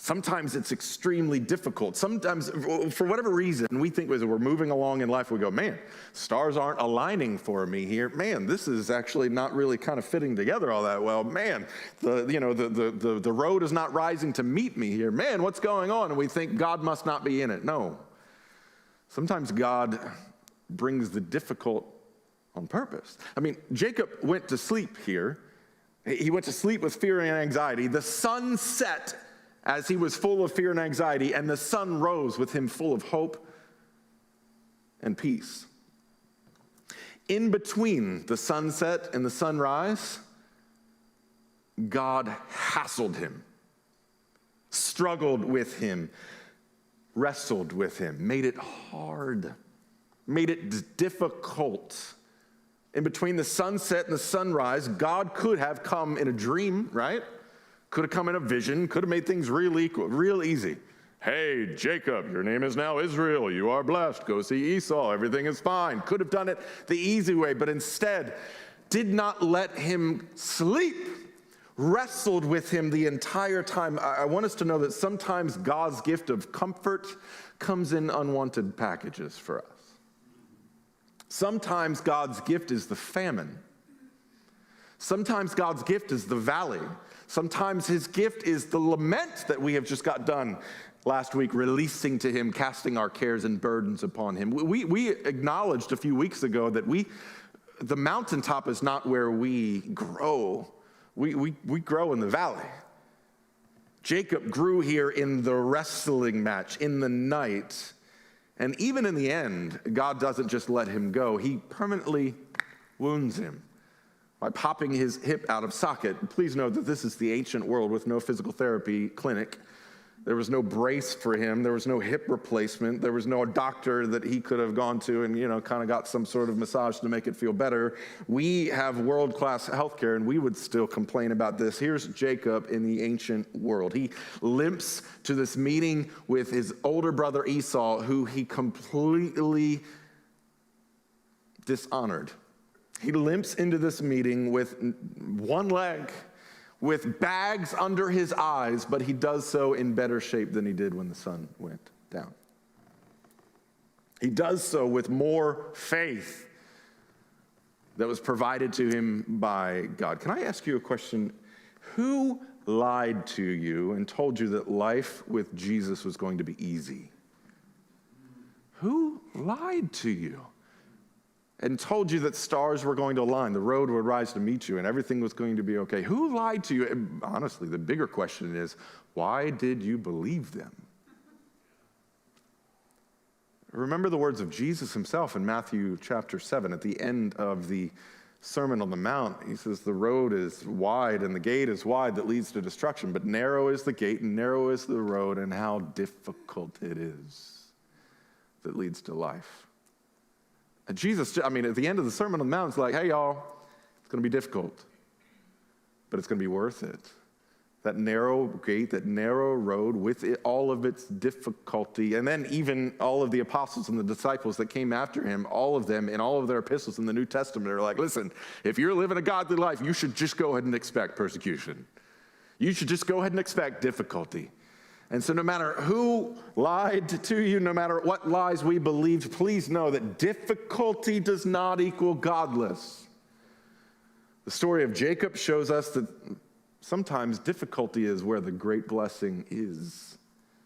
Sometimes it's extremely difficult. Sometimes, for whatever reason, we think as we're moving along in life, we go, man, stars aren't aligning for me here. Man, this is actually not really kind of fitting together all that well. Man, the road is not rising to meet me here. Man, what's going on? And we think God must not be in it. No. Sometimes God brings the difficult on purpose. I mean, Jacob went to sleep here. He went to sleep with fear and anxiety. The sun set as he was full of fear and anxiety, and the sun rose with him full of hope and peace. In between the sunset and the sunrise, God hassled him, struggled with him, wrestled with him, made it hard, made it difficult. In between the sunset and the sunrise, God could have come in a dream, right? Could have come in a vision, could have made things real easy. Hey, Jacob, your name is now Israel. You are blessed. Go see Esau. Everything is fine. Could have done it the easy way, but instead did not let him sleep, wrestled with him the entire time. I want us to know that sometimes God's gift of comfort comes in unwanted packages for us. Sometimes God's gift is the famine. Sometimes God's gift is the valley. Sometimes his gift is the lament that we have just got done last week, releasing to him, casting our cares and burdens upon him. We acknowledged a few weeks ago that the mountaintop is not where we grow. We grow in the valley. Jacob grew here in the wrestling match, in the night. And even in the end, God doesn't just let him go. He permanently wounds him by popping his hip out of socket. Please note that this is the ancient world with no physical therapy clinic. There was no brace for him. There was no hip replacement. There was no doctor that he could have gone to and, kind of got some sort of massage to make it feel better. We have world-class healthcare, and we would still complain about this. Here's Jacob in the ancient world. He limps to this meeting with his older brother Esau, who he completely dishonored. He limps into this meeting with one leg, with bags under his eyes, but he does so in better shape than he did when the sun went down. He does so with more faith that was provided to him by God. Can I ask you a question? Who lied to you and told you that life with Jesus was going to be easy? Who lied to you and told you that stars were going to align, the road would rise to meet you, and everything was going to be okay? Who lied to you? And honestly, the bigger question is, why did you believe them? Remember the words of Jesus himself in Matthew chapter 7, at the end of the Sermon on the Mount. He says, the road is wide and the gate is wide that leads to destruction, but narrow is the gate and narrow is the road, and how difficult it is that leads to life. Jesus, at the end of the Sermon on the Mount, it's like, hey, y'all, it's going to be difficult, but it's going to be worth it. That narrow gate, that narrow road with all of its difficulty, and then even all of the apostles and the disciples that came after him, all of them in all of their epistles in the New Testament are like, listen, if you're living a godly life, you should just go ahead and expect persecution. You should just go ahead and expect difficulty. And so no matter who lied to you, no matter what lies we believed, please know that difficulty does not equal godless. The story of Jacob shows us that sometimes difficulty is where the great blessing is.